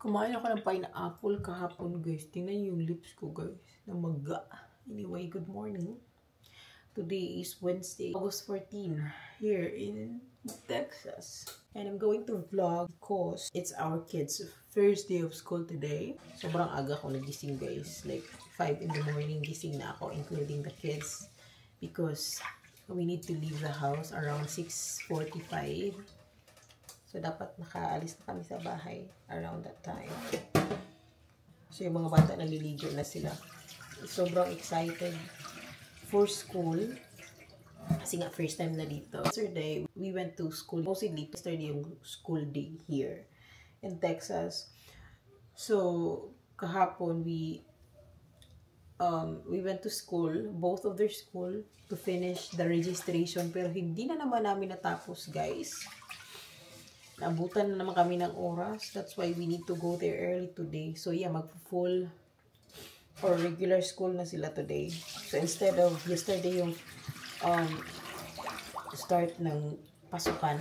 Kumain ako ng pineapple kahapon, guys. Tingnan niyo yung lips ko, guys. Namaga. Anyway, good morning. Today is Wednesday, August 14, here in Texas. And I'm going to vlog because it's our kids' first day of school today. Sobrang aga ko nagising, guys. Like 5 in the morning, gising na ako, including the kids. Because we need to leave the house around 6:45. So, dapat nakaalis na kami sa bahay around that time. So, yung mga bata naliligo na sila. Sobrang excited for school. Kasi nga, first time na dito. Yesterday, we went to school. Mostly, yesterday yung school day here in Texas. So, kahapon, we went to school, both of their school, to finish the registration. Pero hindi na naman namin natapos, guys. Naabutan na naman kami ng oras. That's why we need to go there early today. So yeah, mag-full or regular school na sila today. So instead of yesterday yung start ng pasukan,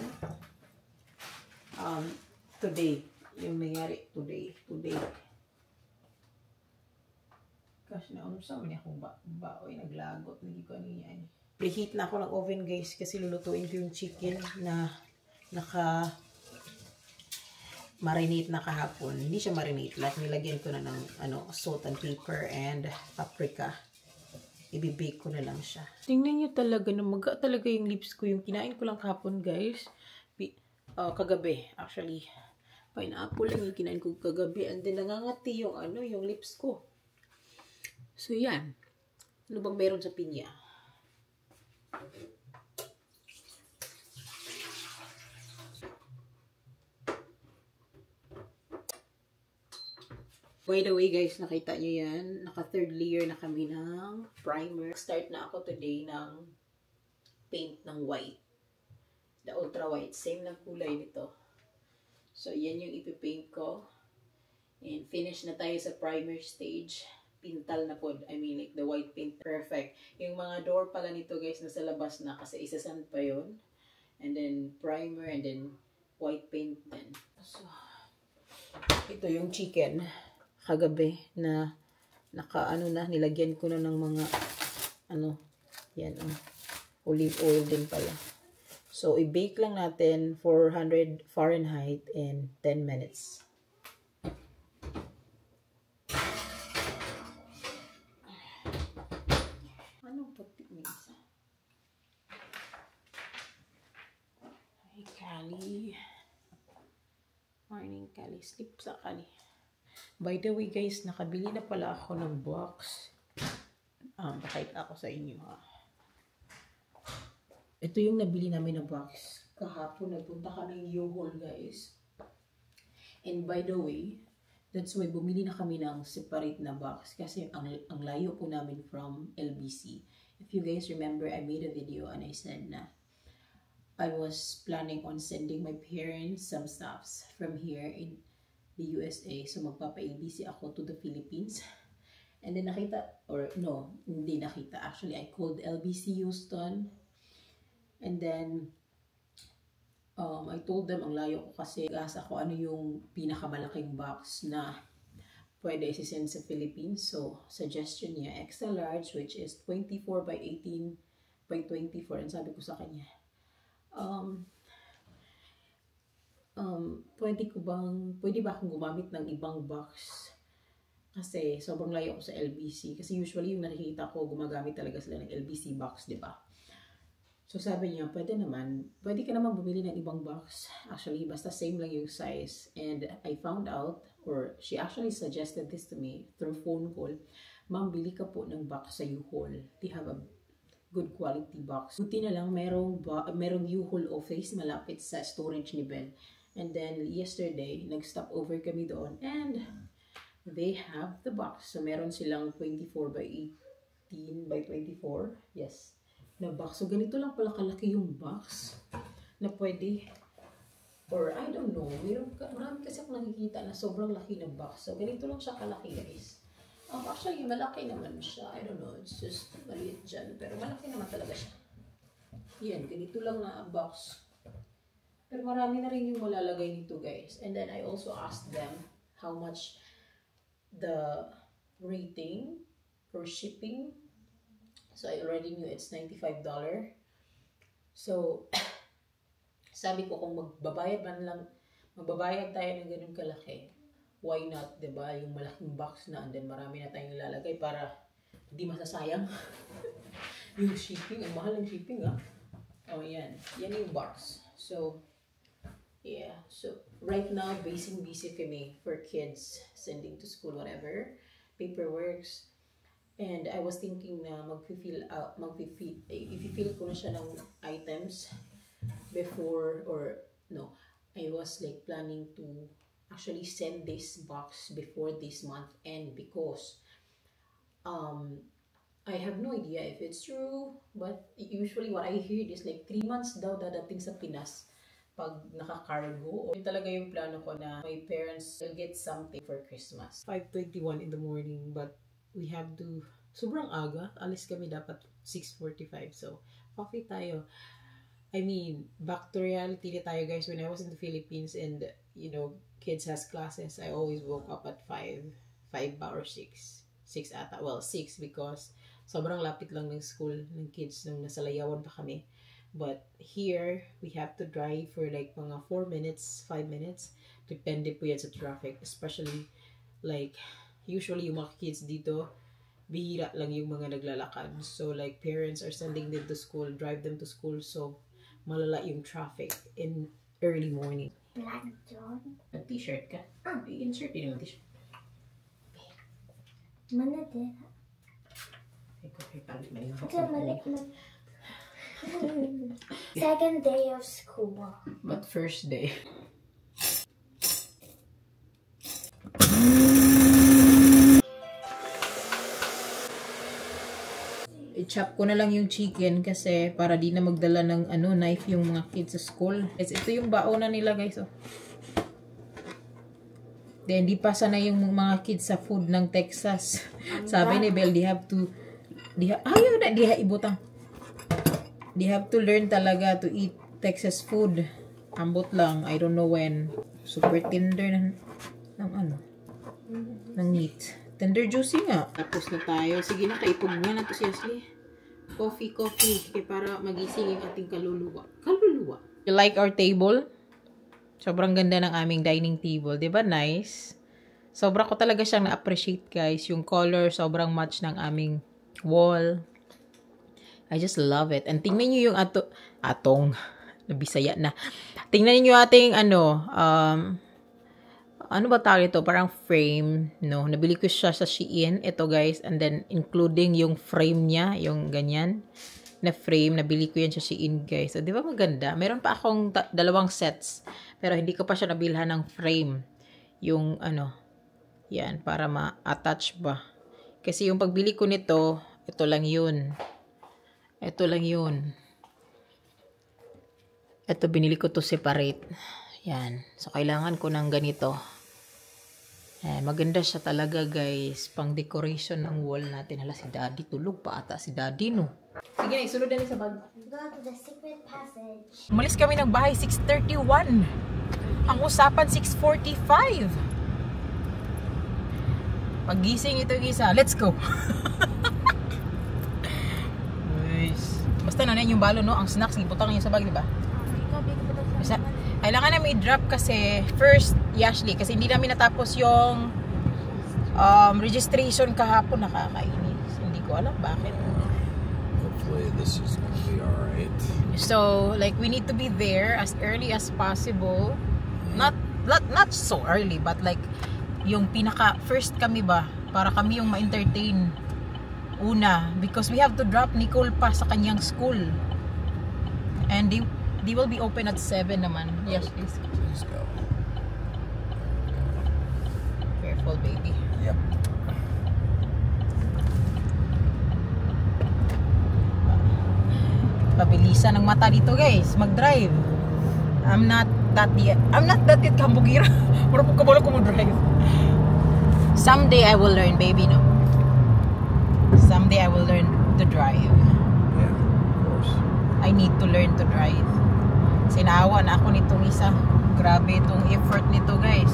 today, yung nangyari today. Gosh, naunsa man akong baoy, naglagot, hindi ko ano yan. Preheat na ako ng oven, guys, kasi lulutuin ko yung chicken na marinate na kahapon. Hindi siya marinate. Like, nilagyan ko na ng salt and pepper and paprika. Ibibake ko na lang siya. Tingnan nyo talaga, namaga talaga yung lips ko. Yung kinain ko lang kahapon, guys. Kagabi, actually. Pineapple lang yung kinain ko kagabi. And then, nangangati yung yung lips ko. So, yan. Ano bang meron sa pinya? By the way, guys, nakita nyo yan. Naka-third layer na kami ng primer. Start na ako today ng paint ng white. The ultra white. Same ng kulay nito. So, yan yung ipipaint ko. And finish na tayo sa primer stage. Pintal na po. I mean, like the white paint. Perfect. Yung mga door pala nito, guys, nasa labas na kasi isasand pa yun. And then primer and then white paint din. So, ito yung chicken. Kagabi na nilagyan ko na ng mga yan olive oil din pala. So i-bake lang natin 400 Fahrenheit in 10 minutes. Anong puti minsan? Ay, Kali. Morning, Kali. Sleep sa Kali. By the way, guys, nakabili na pala ako ng box. Pakita ako sa inyo, ha. Ito yung nabili namin na box. Kahapon, nagpunta kami ng U-Haul, guys. And by the way, that's why bumili na kami ng separate na box. Kasi ang layo po namin from LBC. If you guys remember, I made a video and I said na I was planning on sending my parents some stuffs from here in the USA. So, magpapa-LBC ako to the Philippines. And then hindi nakita. Actually, I called LBC Houston. And then, I told them ang layo ko kasi gasa ko ano yung pinakamalaking box na pwede isi-send sa Philippines. So, suggestion niya, extra large, which is 24 by 18 by 24. And sabi ko sa kanya, pwede ba akong gumamit ng ibang box? Kasi sobrang layo ko sa LBC. Kasi usually yung nakikita ko, gumagamit talaga sila ng LBC box, di ba? So sabi niya, pwede ka naman bumili ng ibang box. Actually, basta same lang yung size. And I found out, or she actually suggested this to me through phone call, ma'am, bili ka po ng box sa U-Haul. They have a good quality box. Buti na lang, merong U-Haul office malapit sa storage ni Ben. And then, yesterday, nag-stop over kami doon. And, they have the box. So, meron silang 24 by 18 by 24. Yes. Na box. So, ganito lang pala kalaki yung box. Na pwede. Or, I don't know. Marami kasi akong nakikita na sobrang laki ng box. So, ganito lang siya kalaki, guys. Actually, malaki naman siya. I don't know. It's just maliit dyan. Pero malaki naman talaga siya. Yan. Ganito lang na box. Pero marami na rin yung malalagay nito, guys. And then I also asked them how much the rating for shipping. So I already knew it's $95. So sabi ko kung magbabayad tayo ng ganun kalaki, why not, 'di ba? Yung malaking box na and then marami na tayong ilalagay para hindi masasayang. Yung shipping, ang mahal ng shipping Oh, yan yung box. So yeah, so right now busy kami for kids, sending to school, whatever, paperworks. And I was thinking na i-fill ko na siya ng items before, or no, I was like planning to actually send this box before this month end, because I have no idea if it's true, but usually what I hear is like 3 months daw dadating sa Pinas pag naka-cargo. Yun talaga yung plano ko, na my parents will get something for Christmas. 5:21 in the morning, but we have to, sobrang aga, alis kami dapat 6:45, so coffee tayo. I mean, back to reality tayo guys. When I was in the Philippines and kids has classes, I always woke up at 5 or 6 ata, well 6, because sobrang lapit lang ng school ng kids nung nasa Layawan pa kami. But here, we have to drive for like mga 4 minutes, 5 minutes. Depende po yan sa traffic. Especially, like, usually yung mga kids dito, bihira lang yung mga naglalakad. So, like, parents are sending them to school, drive them to school. So, malala yung traffic in early morning. Black John? Nag-t-shirt ka? I-insert din yung t-shirt. Mana din? Second day of school. But first day. I-chop ko na lang yung chicken kasi para di na magdala ng knife yung mga kids sa school. Ito yung baonan nila guys. Then di pa sana yung mga kids sa food ng Texas. Sabi ni Belle, they have to learn talaga to eat Texas food. Ambot lang, I don't know when. Super tender ng meat. Tender juicy nga. Tapos na tayo. Sige na, kaipog nga na to si Ashley. Coffee. Kaya para magising yung ating kaluluwa. You like our table? Sobrang ganda ng aming dining table. Diba nice? Sobra ko talaga siyang na-appreciate guys. Yung color, sobrang match ng aming wall. I just love it. And tingnan nyo yung atong nabisaya na. Tingnan niyo ating ano ba tawag ito? Parang frame, no? Nabili ko siya sa Shein. Ito guys, and then including yung frame niya, yung ganyan na frame, nabili ko yan sa Shein guys. So, di ba maganda? Meron pa akong 2 sets, pero hindi ko pa siya nabilhan ng frame. Yung yan, para ma-attach ba. Kasi yung pagbili ko nito, ito lang yun. Ito, binili ko to separate. Yan. So, kailangan ko ng ganito. Maganda siya talaga, guys. Pang decoration ng wall natin. Hala, si Daddy. Tulog pa ata si Daddy, no? Sige na, isunod na sa bag. Go to the secret passage. Umalis kami ng bahay 6:31. Ang usapan 6:45. Pagising ito isa. Let's go! Basta na yung balo, no? Ang snacks, iputang nyo sa bag, diba? Basta, kailangan na may drop kasi first, Ashley, kasi hindi namin natapos yung registration kahapon. Nakakainis. Hindi ko alam bakit. Hopefully this is going to be alright. So, like, we need to be there as early as possible. Not so early, but like, yung pinaka first kami ba, para kami yung ma-entertain una, because we have to drop Nicole pa sa kanyang school, and they will be open at 7 naman. Yes, please. Please go. Careful, baby. Yep. Pabilisan ng mata dito, guys. Mag-drive. I'm not that yet kambugira. Marupok ka bala ko mag-drive. Someday I will learn, baby, no? Someday I will learn to drive. Yeah, of course. I need to learn to drive. Sinawa na ako nitong isa. Grabe itong effort nito, guys.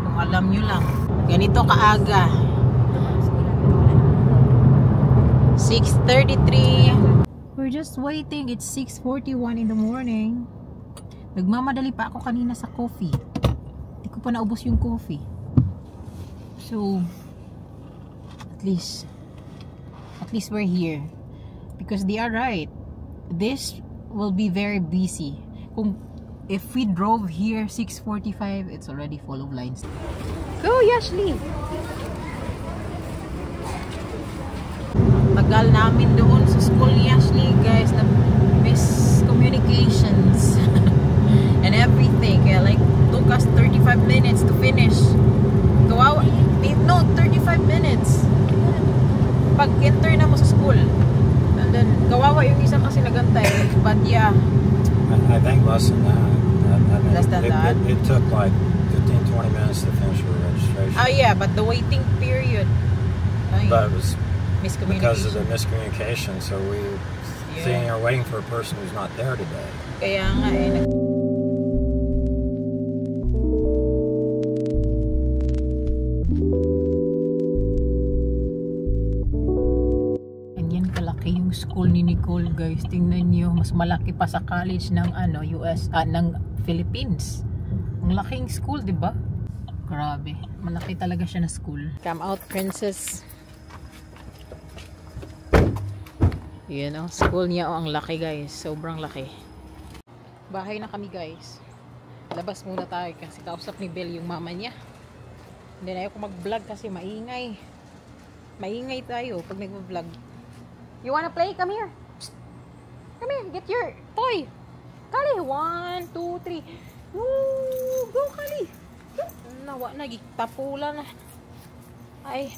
Kung alam nyo lang. Ganito kaaga. 6:33. We're just waiting. It's 6:41 in the morning. Nagmamadali pa ako kanina sa coffee. Hindi ko pa naubos yung coffee. So, at least we're here. Because they are right. This will be very busy. If we drove here 6:45, it's already full of lines. Go, Yashli! Tagal namin doon sa school ni Yashli, guys, na miscommunications and everything. Kaya like, took us 35 minutes to finish. No, 35 minutes. Pag-enter na mo sa school. And then, kawawa yung isang kasi nagantay. But yeah. I think less than that. Less than that? It took like 15-20 minutes to finish your registration. Oh yeah, but the waiting period. But it was because of miscommunication. the miscommunication. So we sitting here waiting for a person who's not there today. Kaya nga eh. Yung school ni Nicole, guys, tingnan niyo, mas malaki pa sa college ng US, ng Philippines. Ang laking school, 'di ba? Grabe, malaki talaga siya na school. Come out, princess. Yan ang school niya, ang laki, guys, sobrang laki. Bahay na kami, guys. Labas muna tayo kasi kausap ni Belle yung mama niya. Hindi na ako mag-vlog kasi maingay tayo pag nag-vlog. You wanna play? Come here. Psst. Come here. Get your toy. Kali. 1, 2, 3. Woo! Go, Kali. Nawa na. Gitapula na. Ay.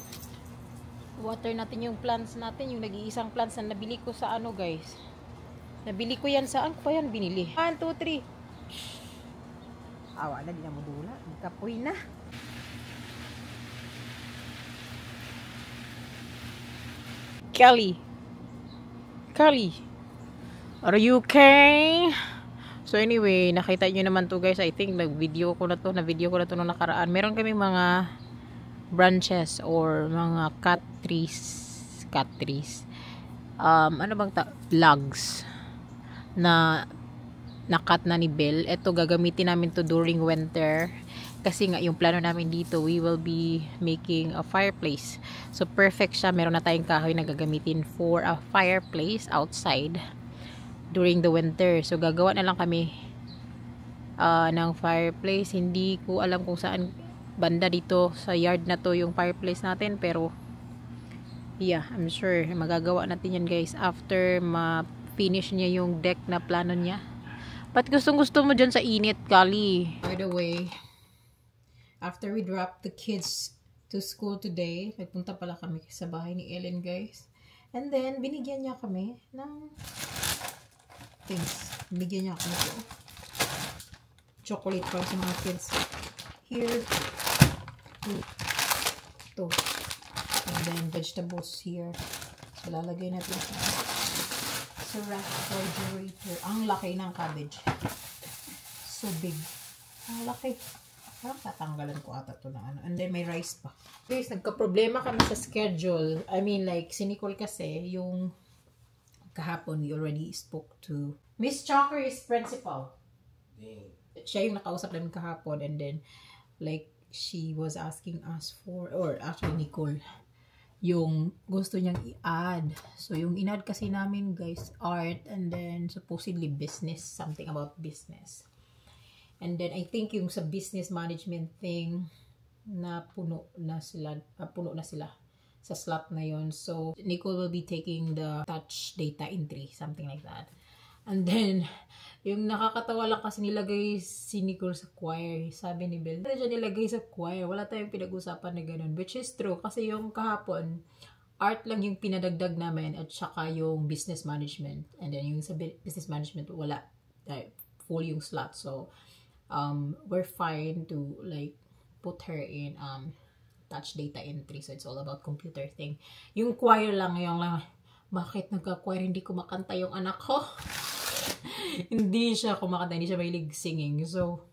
Water natin yung plants natin. Yung nag-iisang plants na nabili ko sa guys. Nabili ko yan. Saan ko pa yan binili? 1, 2, 3. Awa na. Di na madula. Kapoy na. Kelly. Carly, are you okay? So anyway, nakita nyo naman to, guys. I think na-video ko na to nung nakaraan. Meron kaming mga branches or mga cut trees. Ano bang logs na nakat na ni Belle. Ito gagamitin namin to during winter. Kasi nga yung plano namin dito, we will be making a fireplace. So perfect siya. Meron na tayong kahoy na gagamitin for a fireplace outside during the winter. So gagawa na lang kami ng fireplace. Hindi ko alam kung saan banda dito sa yard na to yung fireplace natin. Pero yeah, I'm sure magagawa natin yan, guys, after ma-finish niya yung deck na plano niya. But gustong gusto mo dyan sa init, Kali. By the way, after we dropped the kids to school today, nagpunta pala kami sa bahay ni Ellen, guys. And then, binigyan niya kami ng things. Binigyan niya kami ng chocolate para sa mga kids. Here. Ito. And then, vegetables here. So, lalagay natin sa refrigerator. Ang laki ng cabbage. So big. Ang laki. Parang tatanggalan ko ata ito na And then may rice pa. Guys, nagka-problema kami sa schedule. I mean, like, si Nicole kasi, yung kahapon, we already spoke to Miss Chalker is principal. Siya yung nakausap namin kahapon. And then, like, she was asking us for, or actually Nicole, yung gusto niyang i-add. So, yung in-add kasi namin, guys, art, and then supposedly business, something about business. And then, I think yung sa business management thing, na puno na sila sa slot na yon. So, Nicole will be taking the touch data entry, something like that. And then, yung nakakatawa lang kasi nilagay si Nicole sa choir. Sabi ni Belle, wala dyan nilagay sa choir. Wala tayong pinag-usapan na ganun. Which is true. Kasi yung kahapon, art lang yung pinadagdag namin at saka yung business management. And then yung sa business management, wala. Full yung slot. So, we're fine to like put her in touch data entry. So, it's all about computer thing. Yung choir lang, yung lang, bakit nagka-choir? Hindi ko makanta yung anak ko. Hindi siya kumakanta, hindi siya mahilig singing. So,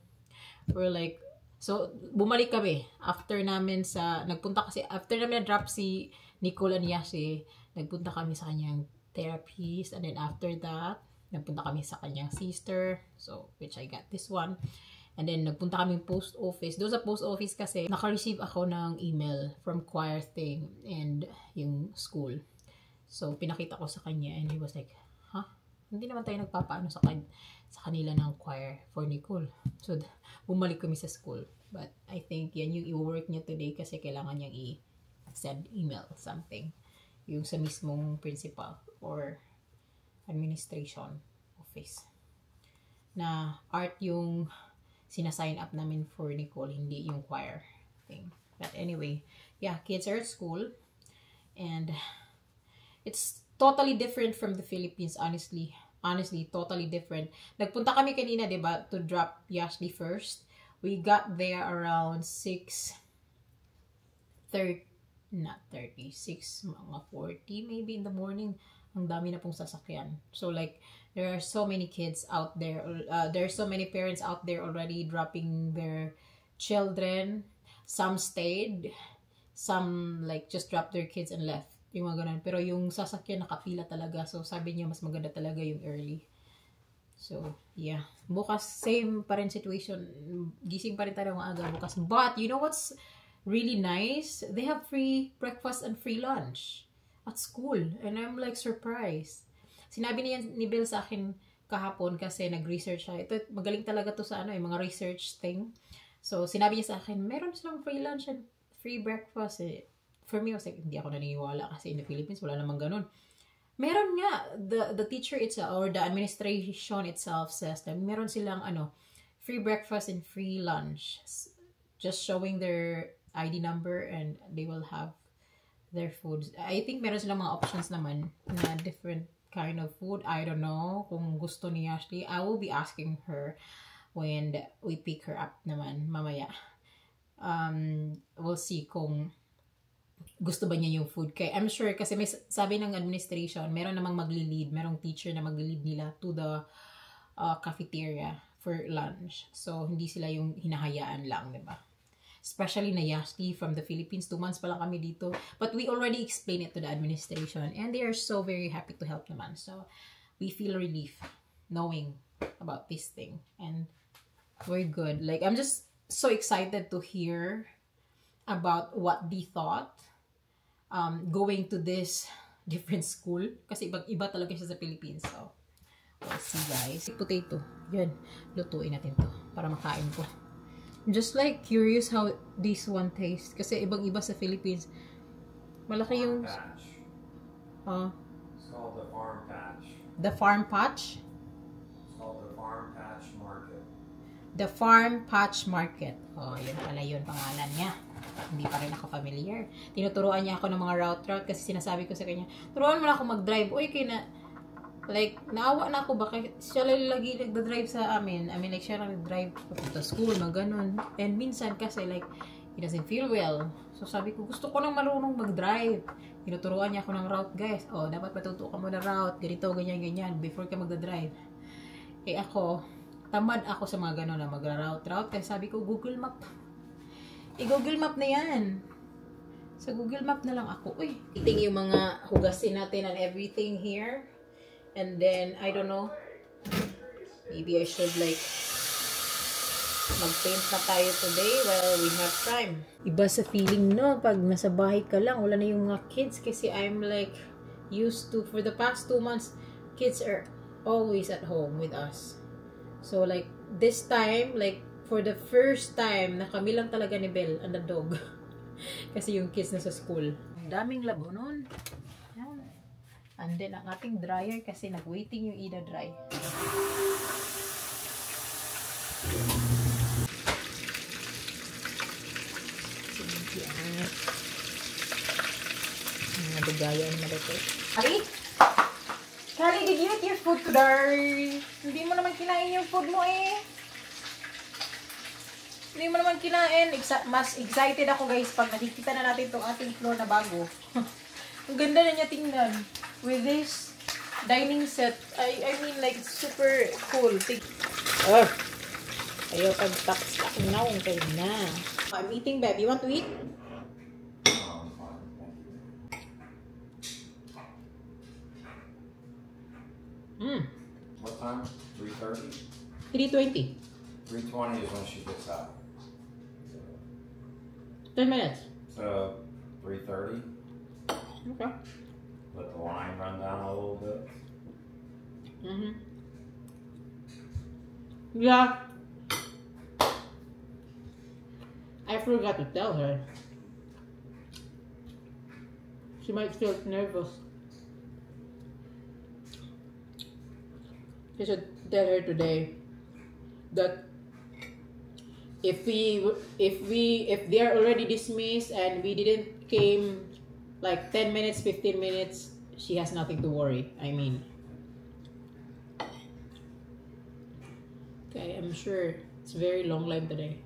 we're like, So, bumalik kami. After namin na-drop si Nicole and Yashi, nagpunta kami sa kanyang therapist. And then after that, nagpunta kami sa kanyang sister. So, which I got this one. And then, nagpunta kami post office. Doon sa post office kasi, naka-receive ako ng email from choir thing and yung school. So, pinakita ko sa kanya and he was like, huh? Hindi naman tayo nagpapaano sa kanila ng choir for Nicole. So, bumalik kami sa school. But, I think yan yung i-work niya today kasi kailangan niyang i-send email, something. Yung sa mismong principal or administration office. Na art yung sinasign up namin for Nicole, hindi yung choir thing. But anyway, yeah, kids are at school. And it's totally different from the Philippines, honestly. Honestly, totally different. Nagpunta kami kanina, diba, to drop Yashli first. We got there around 6:40, mga 40 maybe in the morning. Ang dami na pong sasakyan. So like, there are so many kids out there. There are so many parents out there already dropping their children. Some stayed. Some like just dropped their kids and left. Yung mga ganun. Pero yung sasakyan nakapila talaga. So sabi niya mas maganda talaga yung early. So yeah. Bukas same pa rin situation. Gising pa rin tayo ng aga bukas. But you know what's really nice? They have free breakfast and free lunch at school. And I'm like surprised. Sinabi ni Bill sa akin kahapon kasi nag-research siya. Ito, magaling talaga to sa mga research thing. So, sinabi niya sa akin, meron silang free lunch and free breakfast. For me, I was like, hindi ako naniniwala kasi in the Philippines, wala namang ganun. Meron nga, the teacher itself or the administration itself says that meron silang free breakfast and free lunch. Just showing their ID number and they will have their food. I think meron silang mga options naman na different kind of food. I don't know kung gusto ni Ashley. I will be asking her when we pick her up naman mamaya. We'll see kung gusto ba niya yung food. Kaya I'm sure kasi may sabi ng administration, meron namang magli-lead, merong teacher na magli-lead nila to the cafeteria for lunch. So hindi sila yung hinahayaan lang, di ba? Especially na Yashli from the Philippines. 2 months pa lang kami dito. But we already explained it to the administration. And they are so very happy to help naman. So, we feel relief knowing about this thing. And we're good. Like, I'm just so excited to hear about what they thought going to this different school. Kasi iba talaga siya sa Philippines. So, we'll see guys. Potato. Yan. Lutuin natin to para makain ko. Just like curious how this one tastes. Kasi ibang-iba sa Philippines. Malaki yung... It's called the Farm Patch. The Farm Patch? It's called the Farm Patch Market. The Farm Patch Market. Oh, yun pala yun pangalan niya. Hindi pa rin ako familiar. Tinuturuan niya ako ng mga route kasi sinasabi ko sa kanya, turuan mo na ako mag-drive. Uy, like, naawa na ako baka siya lagi nagda-drive sa amin. I mean, like, siya lang nag-drive papunta school, ganun. And minsan kasi, like, he doesn't feel well. So, sabi ko, gusto ko nang marunong mag-drive. Tinuturuan niya ako ng route, guys. Oh, dapat matuto ka mo ng route. Ganito, ganyan, ganyan. Before ka magda-drive. Eh, ako, tamad ako sa mga ganun na magra-route. Kaya sabi ko, Google Map. Google Map na yan. Sa Google Map na lang ako. Uy, iting yung mga hugasin natin and everything here. And then, I don't know, maybe I should like mag-paint na tayo today while we have time. Iba sa feeling no, pag nasa bahay ka lang, wala na yung mga kids kasi I'm like used to, for the past 2 months, kids are always at home with us. So like, this time, like, for the first time, na kami lang talaga ni Belle and the dog. Kasi yung kids na sa school. Ang daming labo nun. And then, ang ating dryer kasi nag-waiting yung Ida dry. Mga dugaya ang malito. Kali, did you eat your food today? Hindi mo naman kinain yung food mo eh. Hindi mo naman kinain. Mas excited ako guys pag nakikita na natin itong ating floor na bago. Ang ganda na niya tingnan. With this dining set, I mean like super cool. Ayaw pag-tax now kay na. I'm eating, babe. You want to eat? What time? 3:30? 3:20. 3:20 is when she gets out. 10 minutes. So 3:30. Okay. Let the line run down a little bit. Yeah. I forgot to tell her. She might feel nervous. I should tell her today that if they are already dismissed and we didn't came like 10 minutes, 15 minutes, she has nothing to worry. I mean, okay, I'm sure it's very long line today.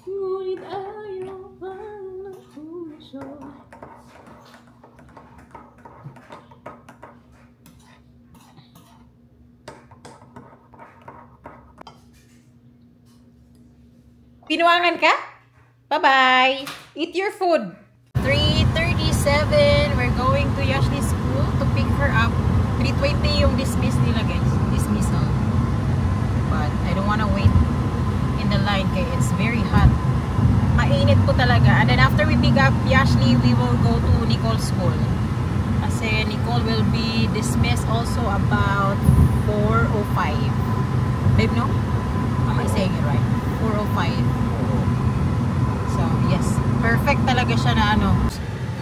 Ngunit ayaw bang ng puso. Pinuwangan ka? Bye-bye! Eat your food! 3:37, we're going to Yashley's school to pick her up. 3:20 yung dismiss nila, guys. Dismissal. But I don't wanna wait in the line kaya it's very hot. Mainit po talaga. And then after we pick up Yashley, we will go to Nicole's school. Kasi Nicole will be dismissed also about 4:05. Babe, no? Am I saying it right? 4:05. So, yes. Perfect talaga siya na ano.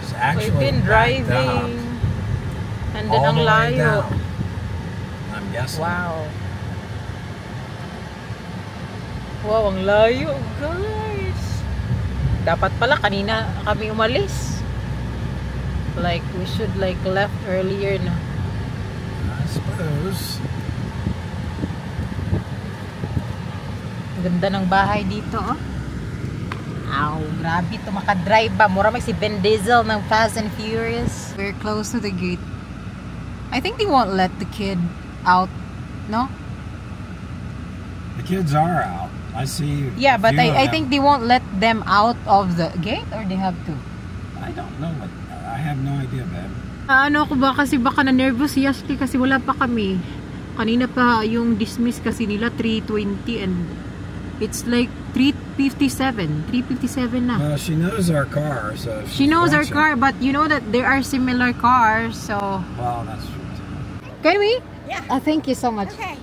It's actually We've been backed driving. up And then all ang the way layo. down. I'm guessing. Wow. Wow, ang layo, guys. Dapat pala kanina kami umalis. Like, we should like left earlier na. I suppose. Ganda ng bahay dito, oh. Ow, grabe to makadrive ba. Mura may si Vin Diesel ng Fast and Furious. We're close to the gate. I think they won't let the kid out, no? The kids are out. I see. Yeah, but a few of I them. think they won't let them out of the gate or they have to. I don't know. I have no idea, babe. Ano ko ba kasi baka na-nervous si Yashley kasi wala pa kami. Kanina pa yung dismiss kasi nila 3:20 and it's like 3:57. 3:57 na. Well, she knows our car, so if She she's knows our watching- car but you know that there are similar cars so. Well, that's true. Can we? Yeah. Thank you so much. Okay.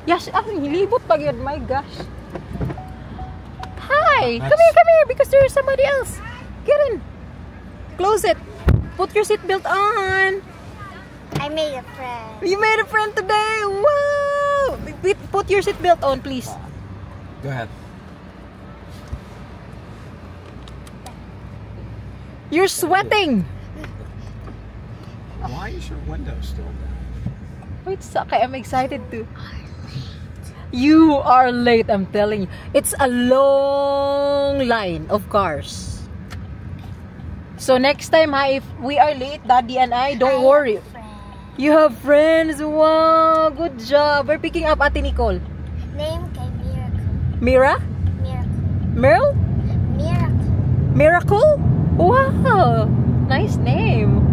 Yash, hilibot pa yun. My gosh. Hi! That's- Come here, because there is somebody else. Get in. Close it. Put your seatbelt on. I made a friend. You made a friend today. Wow! Put your seatbelt on, please. Go ahead. You're sweating. Why is your window still down? Wait, okay, I'm excited too. You are late, I'm telling you. It's a long line of cars. So next time, ha, if we are late, Daddy and I, don't worry. You have friends. Wow, good job. We're picking up Ate Nicole. Name kay Miracle. Mira? Miracle. Meryl? Miracle. Miracle? Wow, nice name.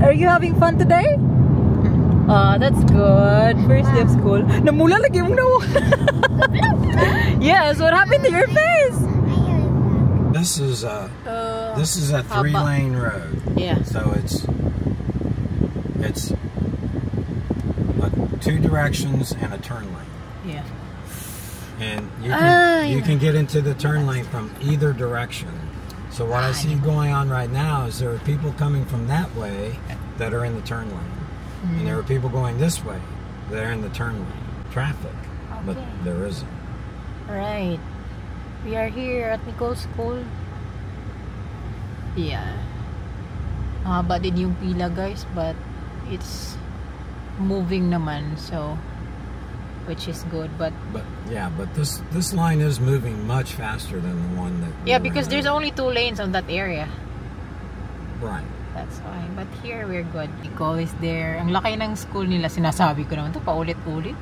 Are you having fun today? That's good. First day of school. Namula lagi mo na. Yes, what happened to your face? This is a 3-lane road. Yeah. So it's 2 directions and a turn lane. Yeah. And you yeah. can get into the turn lane from either direction. So what I see going on right now is there are people coming from that way that are in the turn lane. And there are people going this way that are in the turn lane. Traffic. But there isn't. Right. We are here at Nicole's school. Yeah. Mahaba din yung pila, guys, but it's moving naman, so which is good, but yeah, but this line is moving much faster than the one that yeah, because there's only 2 lanes on that area. right. That's why. But here we're good. Nicole is there. Ang laki ng school nila, sinasabi ko naman to, paulit-ulit.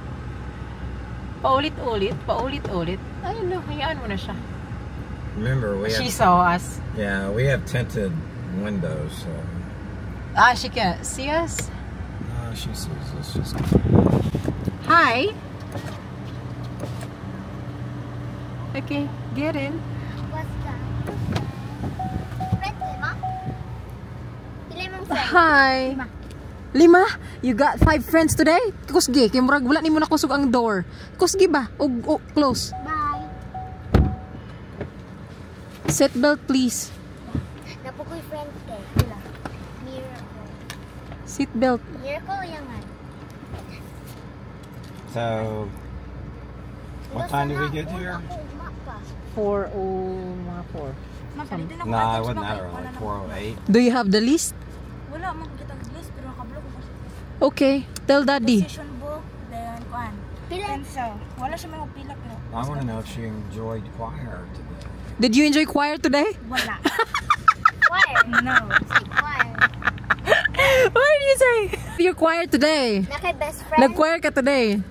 Paulit-ulit, paulit-ulit. Ayun na, hayaan mo na siya. Remember, She saw us. Yeah, we have tinted windows, so. She can't see us. She sees us. Just. Hi. Okay, get in. What's that? Friend, Lima? Pili mong friend. Hi. 5? You got 5 friends today? Kusgi, kay murag wala nimo nakusog ang door. Kusgi ba? O close. Bye. Seatbelt please. Napukoy friend kay. Wala. Miracle. Seatbelt. Miracle yan nga. So, what time did we get here? 4 mga 4. No, I wasn't that early. 4:08. Do you have the list? Wala mo kita list pero nakablog ko siya. Okay, tell daddy. Position book, then kuan. Pencil. Wala siya may pila pero I want to know if she enjoyed choir today. Did you enjoy choir today? wala. Choir. No. Choir. What did you say? Your choir today. Na kay best friend. Nag-choir ka today.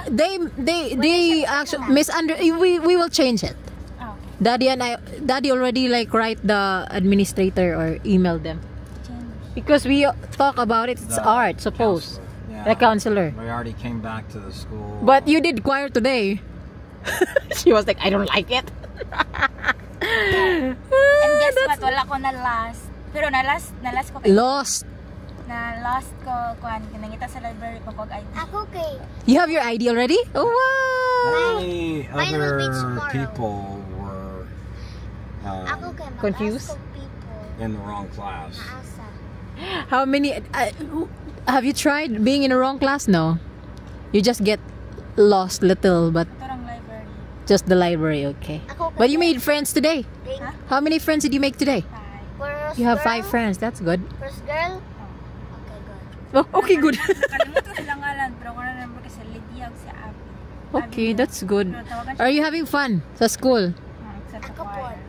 They actually we will change it. Oh, Daddy already like write the administrator or email them. change. Because we talk about it, it's The art, suppose. counselor. Yeah. The counselor. We already came back to the school. But you did choir today. She was like, I don't like it. And guess what? Wala ko na last. Pero na last ko kay Lost. na last ko kuan kinangita sa library ko kog ID. Ako kay. You have your ID already? Oh wow. Many Mine will be other tomorrow. people were Ako kay. Confused? People. in the wrong class. Asa. How many have you tried being in the wrong class? No. You just get lost little, but Tarang library. just the library, okay. Ako kay. But you made friends today. Huh? How many friends did you make today? First You have girl. 5 friends. That's good. First girl. Okay, good. Oh, okay, good. Nakalimutan ko silang ngalan pero ko na number kasi Lydia ug si Abby. Okay, that's good. Pero tawagan siya Are you having fun sa school? except Ako sa po. choir.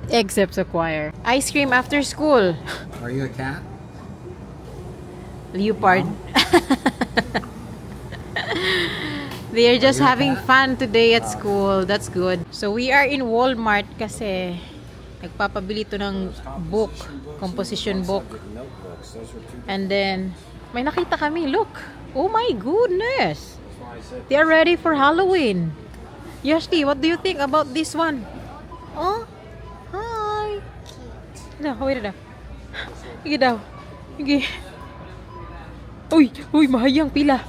Except sa choir. Ice cream after school. Are you a cat? Leopard. They are just having fun today at school. That's good. So we are in Walmart kasi nagpapabili to ng book, composition book. Notebooks. Those were two. And then may nakita kami, look. Oh my goodness. They are ready for Halloween. Yashti, what do you think about this one? Oh, hi. No, wait na. Sige daw. Sige. Uy, mahayang pila.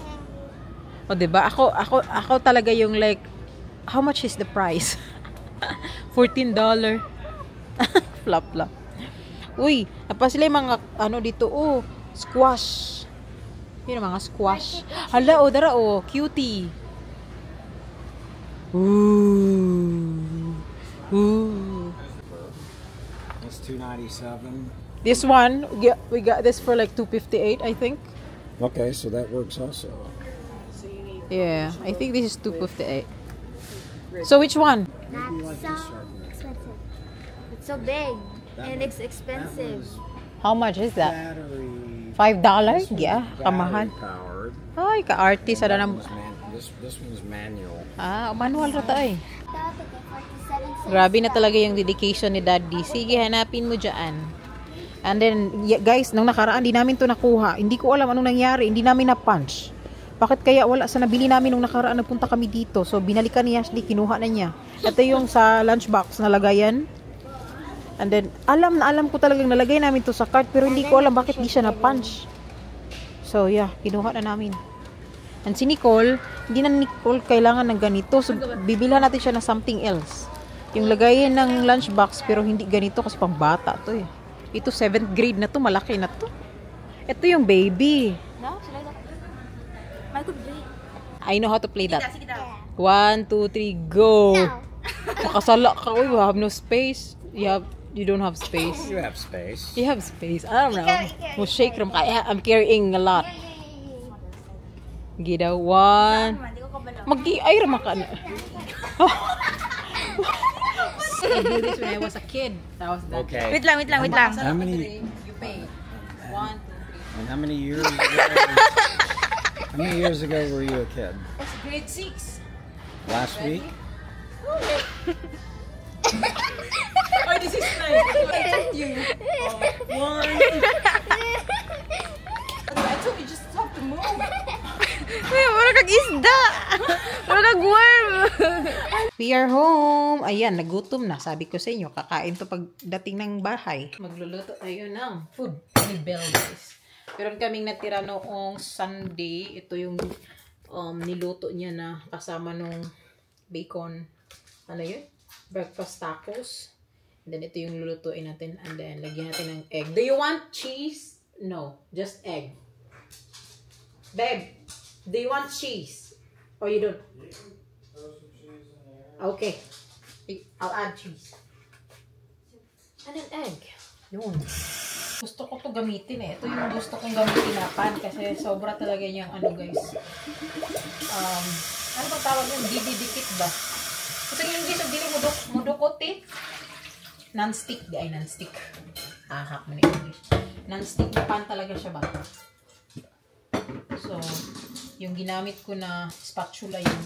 O, diba? Ako talaga yung like, how much is the price? $14. Flop. Uy, apa sila yung mga, ano dito, oh, squash. Yun ang mga squash. Hala, oh, dara, oh, cutie. Ooh. That's $2.97. This one, we got this for like $2.58, I think. Okay, so that works also. Yeah, I think this is $2.58. So which one? That's so expensive. It's so big. And it's expensive. How much is that? Battery. $5? Yeah, kamahal. Powered. Ay, ka-artist. Ada ng... This one's manual. Manual rata ay. Dapat ay 47 cents. Grabe na talaga yung dedication ni Daddy. Sige, hanapin mo dyan. And then, guys, nung nakaraan, di namin to nakuha. Hindi ko alam anong nangyari. Hindi namin na-punch. Bakit kaya wala sa nabili namin nung nakaraan nagpunta kami dito? So, binalikan ni Ashley, kinuha na niya. Ito yung sa lunchbox na lagayan. And then, alam ko talagang nalagay namin to sa cart. Pero hindi ko alam bakit di siya na-punch. So, yeah, kinuha na namin. And si Nicole, hindi na Nicole kailangan ng ganito. So, bibilhan natin siya ng something else. Yung lagayan ng lunchbox, pero hindi ganito kasi pang bata to eh. Ito 7th grade na to, malaki na to. Ito yung baby. No, sila ito. May good day. I know how to play that. Sige daw. 1, 2, 3, go! No. Makasala ka. Uy, you have no space. You don't have space. You have space. You have space. I don't know. We'll shake them. I'm carrying a lot. Gida, one. Hindi ko kabalo. Ay, rama ka na. I do this when I was a kid. That was that. Okay. Wait lang. How many? You pay. 1, 2, 3. And how many years? How many years ago were you a kid? It's grade 6. Last week? Oh, this is nice. Thank you. Oh, 1, 2. I told you just have to move. Wala kang isda. Wala kang worm. We are home. Ayan, nagutom na. Sabi ko sa inyo, kakain to pagdating ng bahay. Magluluto tayo ng food ni Belle, guys. Meron kaming natira noong Sunday. Ito yung niluto niya na kasama nung bacon. Ano yun? Breakfast tacos. And then ito yung lulutuin natin. And then lagyan natin ng egg. Do you want cheese? No, just egg. Babe, do you want cheese? Or you don't? Okay. I'll add cheese. And an egg. Yun. Gusto ko to gamitin eh. Ito yung gusto kong gamitin na pan kasi sobra talaga niyang ano guys. Ano bang tawag yun? Dididikit ba? Kasi yung guys, hindi mudukot eh. Non-stick. Di ay non-stick. Ahak mo na English. Non-stick na pan talaga siya ba? So, yung ginamit ko na spatula yung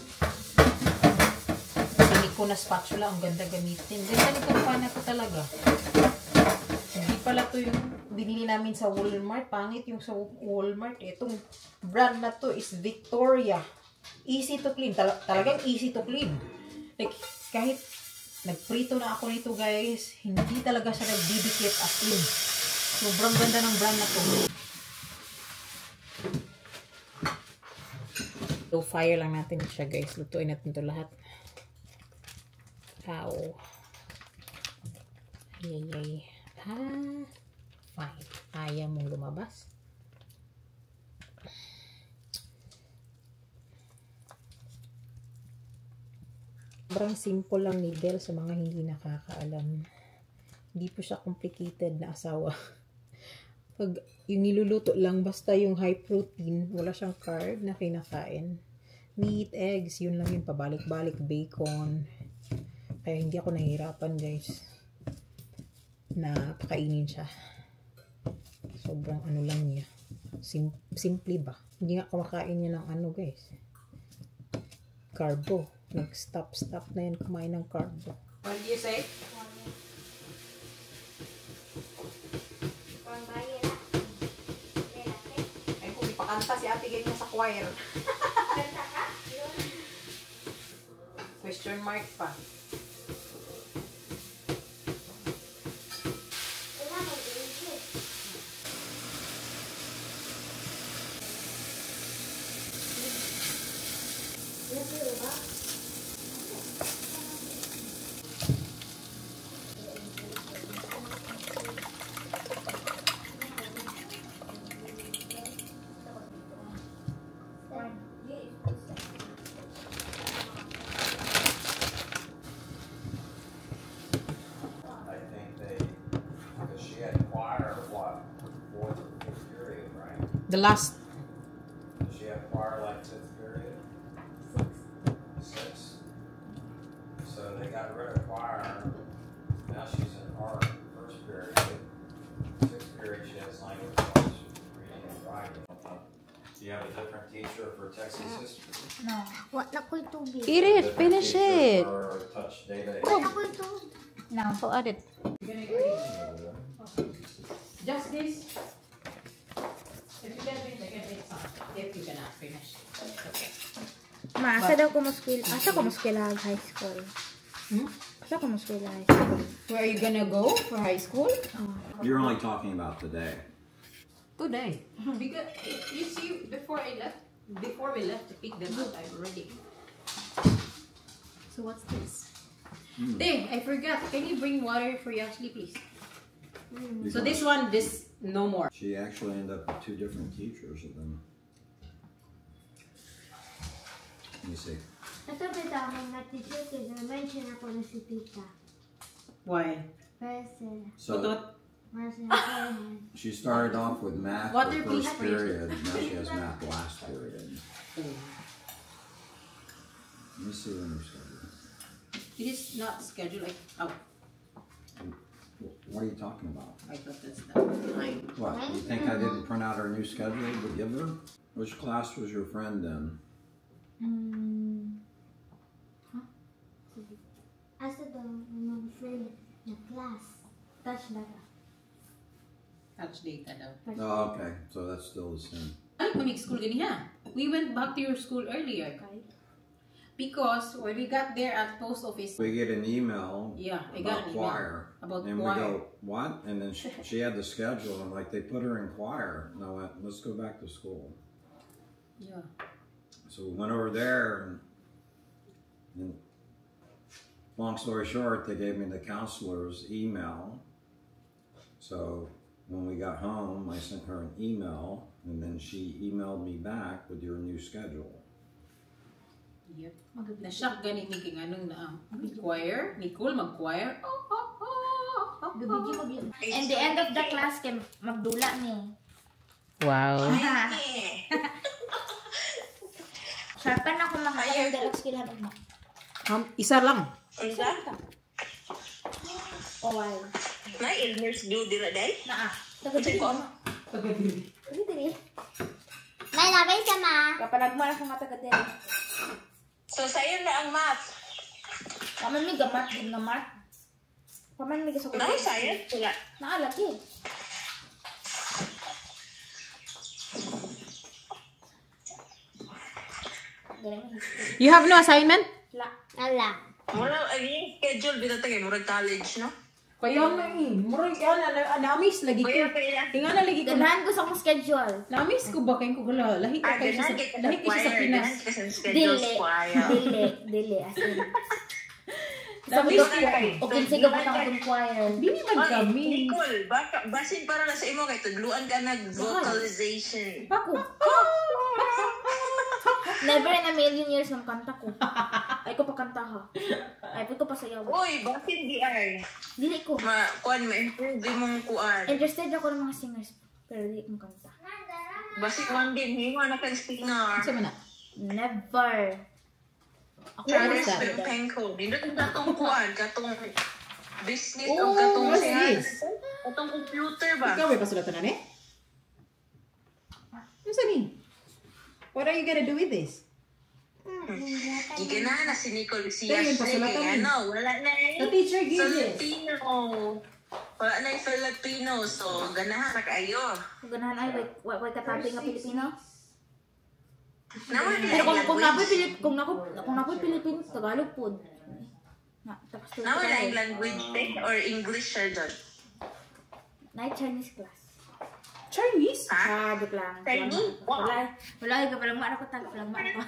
ko na spatula, ang ganda gamitin. Ganda nitong pan na to talaga. Hindi pala to yung binili namin sa Walmart. Pangit yung sa Walmart. Itong brand na to is Victoria. Easy to clean. Talagang easy to clean. Like, kahit nagprito na ako nito guys, hindi talaga siya nagdidikit as in. Sobrang ganda ng brand na to. Low fire lang natin siya guys. Lutuin natin to lahat. Ow. Ay. Fine. Ayaw mong lumabas. Sobrang simple lang ni Belle sa mga hindi nakakaalam. Hindi po siya complicated na asawa. Pag yung niluluto lang, basta yung high protein, wala siyang carb na kinakain. Meat, eggs, yun lang yun. Pabalik-balik, bacon. Kaya hindi ako nahihirapan guys na pakainin siya. Sobrang ano lang niya. Simple ba? Hindi nga kumakain niya ng ano guys. Carbo. Nag-stop na yan kumain ng carbo. What do you say? Ay kung ipakanta si ate ganyan sa choir. Question mark pa. The last. Does she have choir like 5th period? 6. So they got rid of choir. Now she's in art 1st period. 6th period she has language arts, reading and writing. Do you have a different teacher for Texas history? No. What na ko'y tubig? Eat it. Finish it. For touch data. What na ko'y tubig? No. So add it. Just this. If you can finish, I can take some. If you cannot finish. Okay. Ma, asa daw ko mo-skill? Asa ko mo-skill high school? Asa ko mo-skill high school? Where are you gonna go for high school? You're only talking about today. Today. Because you see, before we left to pick them up, I'm ready. So what's this? Hey, I forgot. Can you bring water for Ashley, please? So this one, no more. She actually ended up with 2 different teachers of them. Let me see. Ito bitaw akong na-teacher kasi mention ako na si tita. Why? Kasi So, Tutot. She started off with math Water, the please, first period. Now she has math last period. Let me see when you're scheduled. It is not scheduled like, oh, What are you talking about? I thought that's the time. What? You think I didn't print out her new schedule to give her? Which class was your friend in? Asa daw mga friend na class. Touch data. Touch data daw. Oh, okay. So that's still the same. Ano pa school ganiya? We went back to your school earlier. Because when we got there at post office, We get an email yeah, I about got an email choir. about And choir. we go, what? And then she had the schedule, and like, they put her in choir. And I went, let's go back to school. Yeah. So we went over there, and long story short, they gave me the counselor's email. So when we got home, I sent her an email, and then she emailed me back with your new schedule. Yep. Na-shock gani ni king anong na choir, Nicole mag-choir. And the end of the class, kay magdula ni. Wow. Sharpan ako mga kayang dalak skillan og mo. Isa lang. Oh, wow. Na Elmer's do dila day? Naa. Tagadiri ko mo. Tagadiri. Tagadiri. Nay, labay siya ma. Kapanagman ako nga tagadiri. So sa'yo na ang math. Kaman may gamat din nga mat. Kaman may gasok. Na science wala. Naalaki. You have no assignment? Ala. Wala ay schedule bitaw tagay murag college no. Kaya nga murag na-miss lagi ko. Kaya. Tinga na lagi ko. Ganahan ko sa akong schedule. Na-miss ko ba kayo ko gala? Lahi ka kayo sa Pinas. Dili. As in. Na-miss ko. O kinsigaw ko ng akong choir. Dili man kami. Nicole, basin para na sa imo kay tudluan ka nag vocalization. Ako. Never in a million years ng kanta ko. Ay ko pa kanta ha. Ay ko pa sayaw. Uy, basin di ay. Dili ko. Kuan ma-improve di mong kuan. Interested ako ng mga singers. Pero dili ko kanta. Basin one din himo na kan singer. Sa mana? Never. Ako Charles sa- Penko. Dindot ang katong kuan, katong business o Oh, katong what's siya. this? Katong computer ba? Ikaw may pasulatan na ni? Ano sa ni? What are you gonna do with this? Gigana na si Nicole Kaya siya yun, pasulatan mo. ano, wala na The teacher gave this. Filipino. Wala na yung Filipino, so ganahan na kayo. Kung ganahan ay way katabi nga Pilipino. Naman Pero nila kung nakoy Pilipino, Tagalog pod. Na tapos to. Naman na yung language or English siya doon. Night Chinese class. Chinese? Ha? Joke lang. Chinese? Wala ka palang mara ko tag palang mara ko.